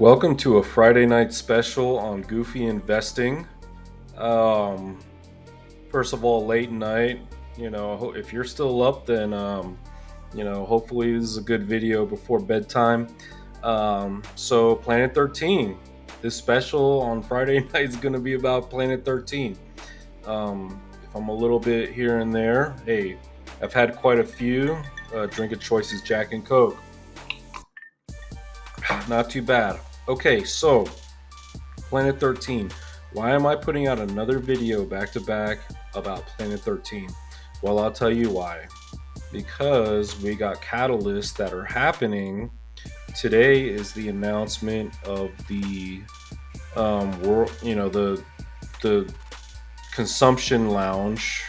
Welcome to a Friday night special on Goofy Investing. Um, First of all, late night. If you're still up, then hopefully this is a good video before bedtime. So Planet 13. This special on Friday night is going to be about Planet 13. If I'm a little bit here and there, hey, I've had quite a few. Drink of choice is Jack and Coke. Not too bad. Okay, so Planet 13. Why am I putting out another video back to back about Planet 13? Well, I'll tell you why. Because we got catalysts that are happening. Today is the announcement of the world, the consumption lounge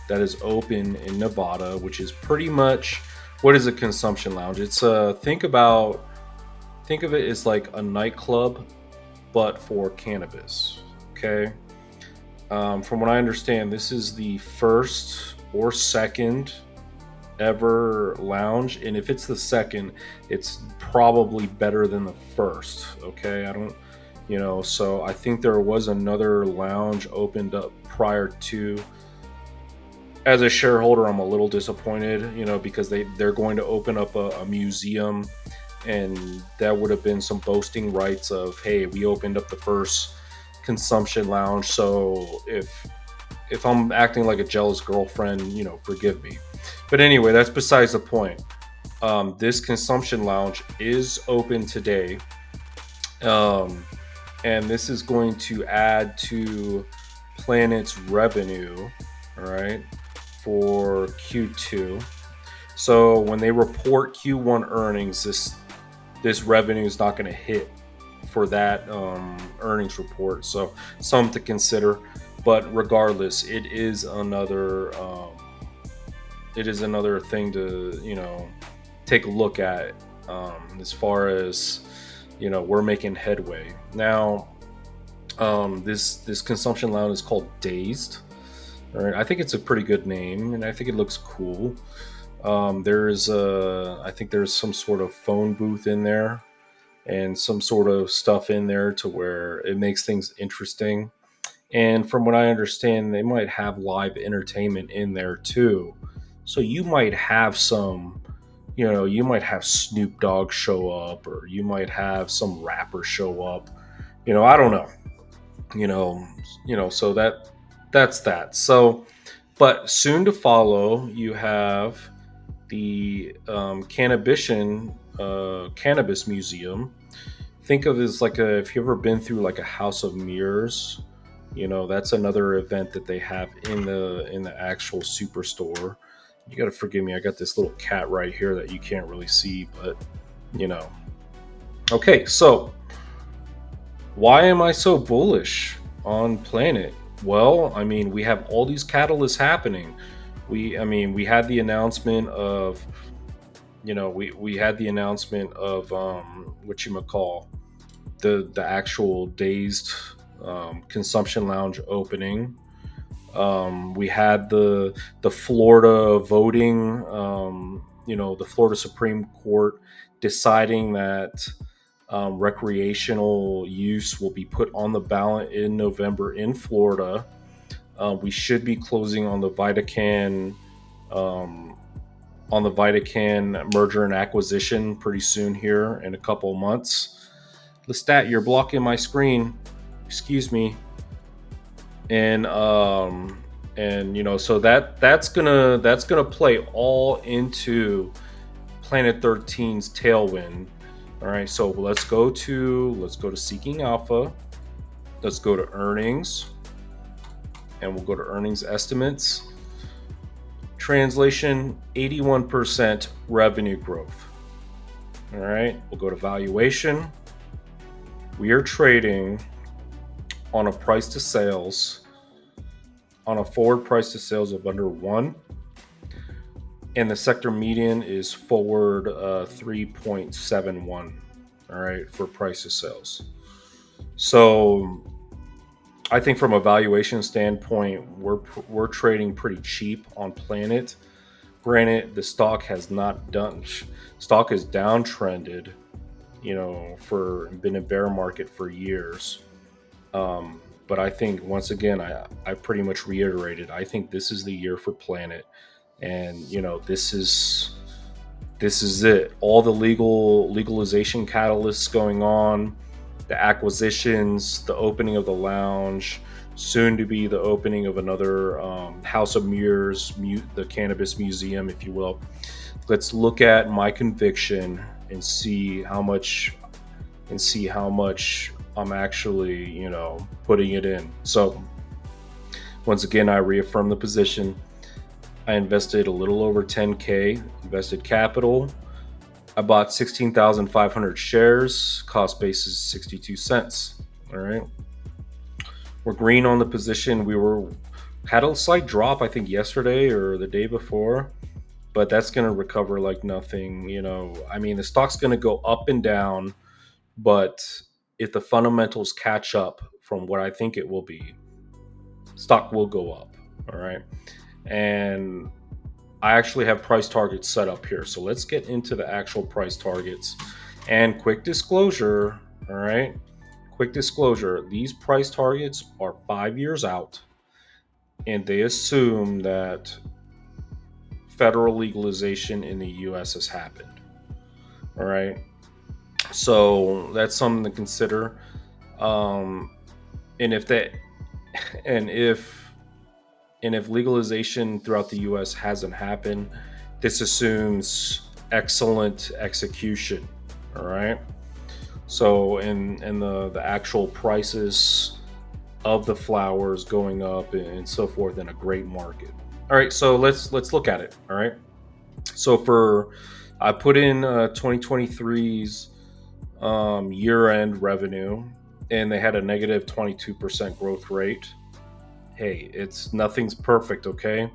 that is open in Nevada, which is pretty much what is a consumption lounge? It's think of it as like a nightclub but for cannabis. Okay. From what I understand, this is the first or second ever lounge, and if it's the second, it's probably better than the first. Okay, I don't, so I think there was another lounge opened up prior to. As a shareholder, I'm a little disappointed, because they're going to open up a museum, and that would have been some boasting rights of, hey, we opened up the first consumption lounge. So if I'm acting like a jealous girlfriend, forgive me. But anyway, that's besides the point. This consumption lounge is open today, and this is going to add to Planet's revenue, all right, for Q2. So when they report Q1 earnings, this revenue is not going to hit for that earnings report. So something to consider. But regardless, it is another thing to take a look at, as far as we're making headway now. This consumption lounge is called Dazed. All right, I think it's a pretty good name, and I think it looks cool. I think there's some sort of phone booth in there, and some sort of stuff in there to where it makes things interesting. And from what I understand, they might have live entertainment in there too. So you might have you might have Snoop Dogg show up, or you might have some rapper show up. I don't know. So that's that. So, but soon to follow, you have the Cannabis Museum. Think of it as like if you've ever been through like a House of Mirrors, that's another event that they have in the actual superstore. You got to forgive me, I got this little cat right here that you can't really see, but you know. Okay, so why am I so bullish on Planet? Well, I mean, we have all these catalysts happening. We had the announcement of, we had the announcement of what you call the actual Dazed consumption lounge opening. We had the Florida voting, the Florida Supreme Court deciding that recreational use will be put on the ballot in November in Florida. We should be closing on the Vitacan merger and acquisition pretty soon here in a couple of months. Lestat, you're blocking my screen. Excuse me. And so that's gonna play all into Planet 13's tailwind. All right, so let's go to Seeking Alpha. Let's go to earnings, and we'll go to earnings estimates. Translation: 81% revenue growth. All right, we'll go to valuation. We are trading on a price to sales, on a forward price to sales of under 1, and the sector median is forward 3.71. All right, for price to sales. So I think from a valuation standpoint, we're trading pretty cheap on Planet. Granted, the stock is downtrended, for been a bear market for years. But I think once again, I pretty much reiterated. I think this is the year for Planet, and this is it. All the legalization catalysts going on, the acquisitions, the opening of the lounge, soon to be the opening of another House of Mirrors, the cannabis museum, if you will. Let's look at my conviction and see how much I'm actually, putting it in. So once again, I reaffirm the position. I invested a little over 10K, invested capital. I bought 16,500 shares. Cost basis 62 cents. All right. We're green on the position. Had a slight drop, I think, yesterday or the day before, but that's going to recover like nothing. I mean, the stock's going to go up and down, but if the fundamentals catch up from what I think it will be, stock will go up. All right. And I actually have price targets set up here. So let's get into the actual price targets. And quick disclosure, all right? Quick disclosure, these price targets are 5 years out, and they assume that federal legalization in the US has happened. All right. So that's something to consider. Um, and if that and if legalization throughout the US hasn't happened, this assumes excellent execution. All right. So and the actual prices of the flowers going up and so forth in a great market. All right, so let's look at it. All right. So I put in 2023's year end revenue, and they had a negative 22% growth rate. Hey, it's nothing's perfect, okay?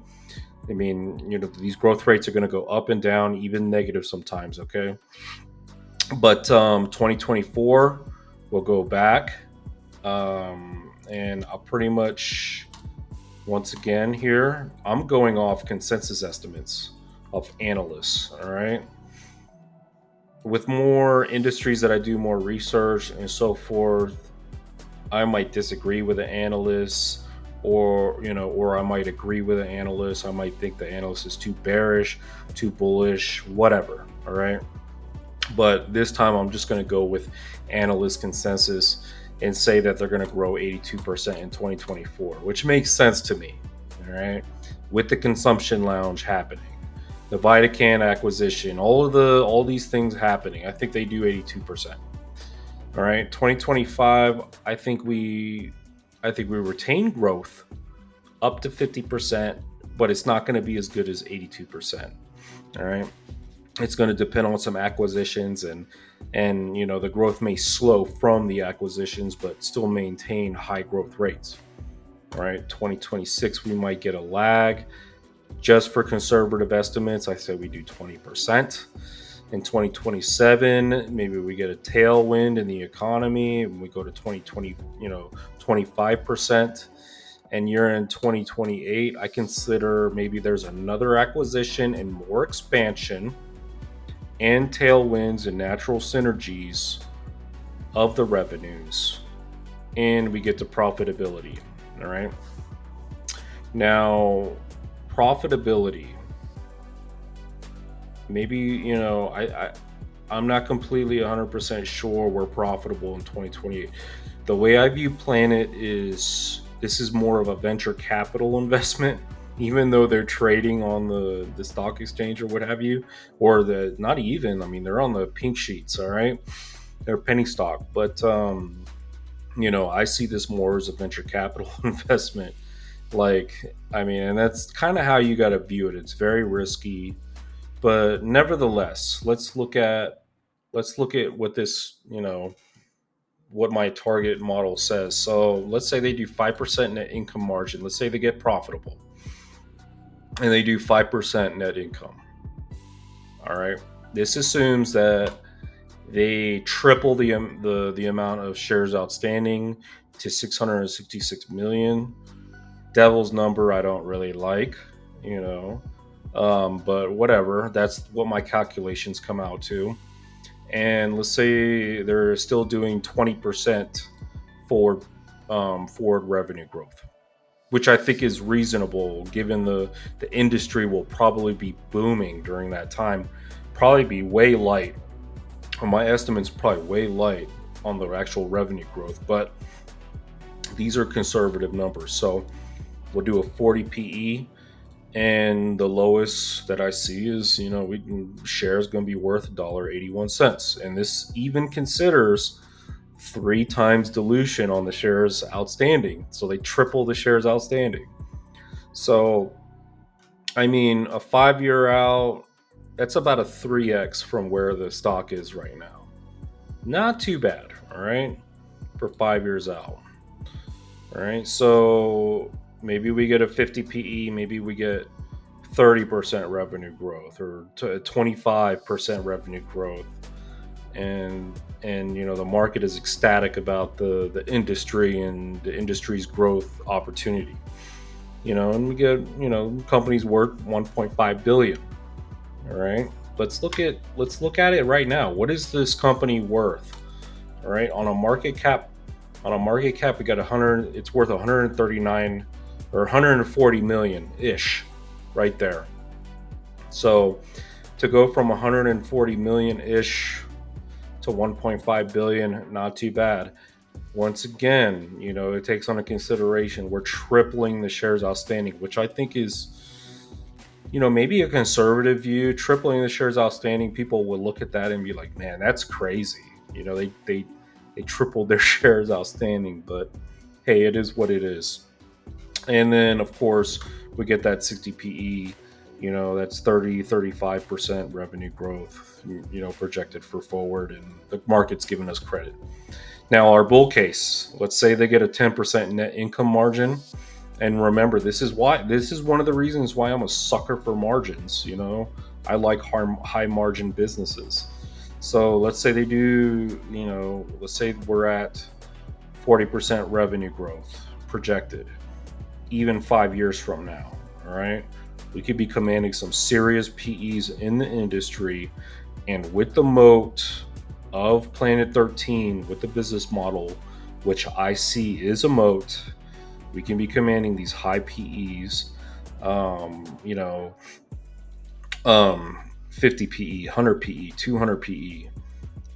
I mean, these growth rates are going to go up and down, even negative sometimes, okay? But 2024 will go back, and I'll pretty much, once again here, I'm going off consensus estimates of analysts, all right? With more industries that I do more research and so forth, I might disagree with the analysts, or I might agree with the analyst. I might think the analyst is too bearish, too bullish, whatever. All right. But this time I'm just going to go with analyst consensus and say that they're going to grow 82% in 2024, which makes sense to me. All right. With the consumption lounge happening, the Vitacan acquisition, all these things happening, I think they do 82%. All right, 2025, I think we retain growth up to 50%, but it's not going to be as good as 82%. All right. It's going to depend on some acquisitions, and the growth may slow from the acquisitions but still maintain high growth rates. All right, 2026 we might get a lag. Just for conservative estimates, I say we do 20%. In 2027, maybe we get a tailwind in the economy and we go to 2020, 25%. And you're in 2028, I consider maybe there's another acquisition and more expansion and tailwinds and natural synergies of the revenues, and we get to profitability. All right. Now, profitability. Maybe I'm not completely 100% sure we're profitable in 2028. The way I view Planet is this is more of a venture capital investment, even though they're trading on the stock exchange or what have you, or not even. I mean, they're on the pink sheets. All right, they're penny stock, but I see this more as a venture capital investment. Like, I mean, and that's kind of how you got to view it. It's very risky, but nevertheless, let's look at what this, what my target model says. So let's say they do 5% net income margin. Let's say they get profitable and they do 5% net income. All right. This assumes that they triple the amount of shares outstanding to 666 million. Devil's number I don't really like, but whatever. That's what my calculations come out to. and let's say they're still doing 20% forward forward revenue growth, which I think is reasonable given the industry will probably be booming during that time. Probably be way light. My estimate's probably way light on the actual revenue growth, but these are conservative numbers. So we'll do a 40 PE, and the lowest that I see is, share is going to be worth $1.81, and this even considers 3 times dilution on the shares outstanding. So they triple the shares outstanding. So I mean, a 5 year out, that's about a 3x from where the stock is right now. Not too bad, all right, for 5 years out. All right, so maybe we get a 50 PE, maybe we get 30% revenue growth or 25% revenue growth, and the market is ecstatic about the industry and the industry's growth opportunity. And we get companies worth 1.5 billion. All right, let's look at it right now. What is this company worth? All right, on a market cap, we got 100. It's worth 139 or 140 million ish, right there. So to go from 140 million ish to 1.5 billion, not too bad. Once again, it takes on a consideration we're tripling the shares outstanding, which I think is, maybe a conservative view. Tripling the shares outstanding, people would look at that and be like, man, that's crazy. They tripled their shares outstanding, but hey, it is what it is. And then of course we get that 60 PE, that's 35% revenue growth, projected for forward, and the market's giving us credit. Now, our bull case, let's say they get a 10% net income margin. And remember, this is one of the reasons why I'm a sucker for margins. I like high margin businesses. So let's say they do, let's say we're at 40% revenue growth projected, even 5 years from now. All right. We could be commanding some serious PEs in the industry. And with the moat of Planet 13, with the business model, which I see is a moat, we can be commanding these high PEs, 50 PE, 100 PE, 200 PE.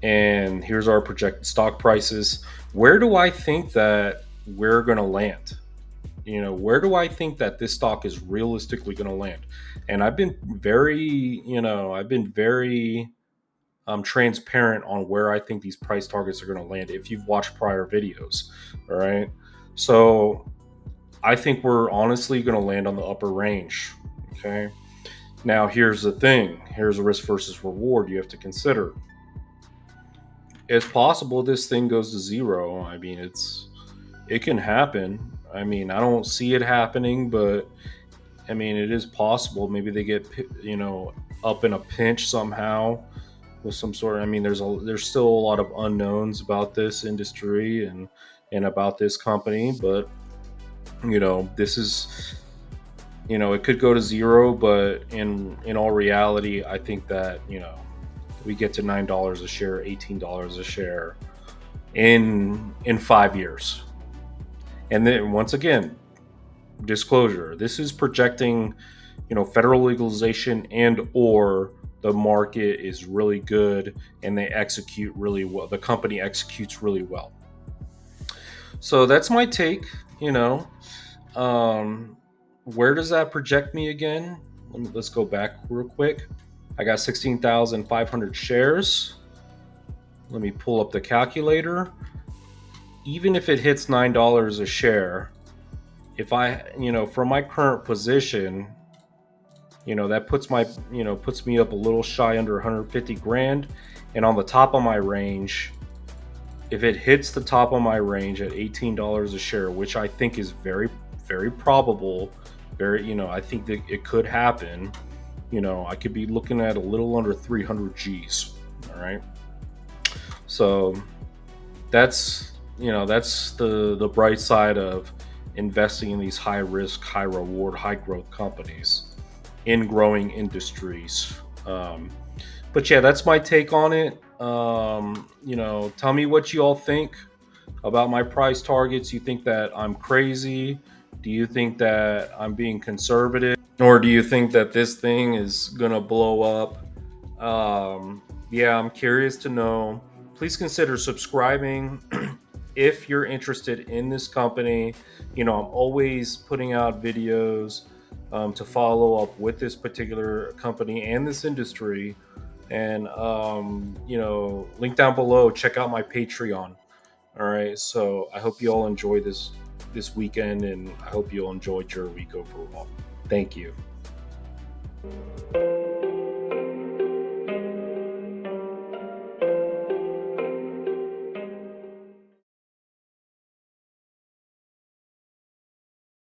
And here's our projected stock prices. Where do I think that we're going to land? Where do I think that this stock is realistically going to land? And I've been very, transparent on where I think these price targets are going to land if you've watched prior videos. All right. So I think we're honestly going to land on the upper range. Okay. Now, here's the thing. Here's a risk versus reward you have to consider. It's possible this thing goes to zero. I mean, it can happen. I mean, I don't see it happening, but I mean, it is possible. Maybe they get, up in a pinch somehow with some sort of, I mean, there's still a lot of unknowns about this industry and about this company, but this is, it could go to zero, but in all reality, I think that, we get to $9 a share, $18 a share in 5 years. And then once again, disclosure, this is projecting, federal legalization and or the market is really good and they execute really well. The company executes really well. So that's my take. Where does that project me again? Let's go back real quick. I got 16,500 shares. Let me pull up the calculator. Even if it hits $9 a share, if I, from my current position, that puts me up a little shy under 150 grand. And on the top of my range, if it hits the top of my range at $18 a share, which I think is very, very probable, I think that it could happen. I could be looking at a little under 300 G's. All right. So that's the bright side of investing in these high risk, high reward, high growth companies in growing industries. But yeah, that's my take on it. Tell me what you all think about my price targets. You think that I'm crazy? Do you think that I'm being conservative? Or do you think that this thing is going to blow up? Yeah, I'm curious to know. Please consider subscribing if you're interested in this company. I'm always putting out videos to follow up with this particular company and this industry. And, link down below, check out my Patreon. All right. So I hope you all enjoy this weekend, and I hope you all enjoyed your week overall. Thank you.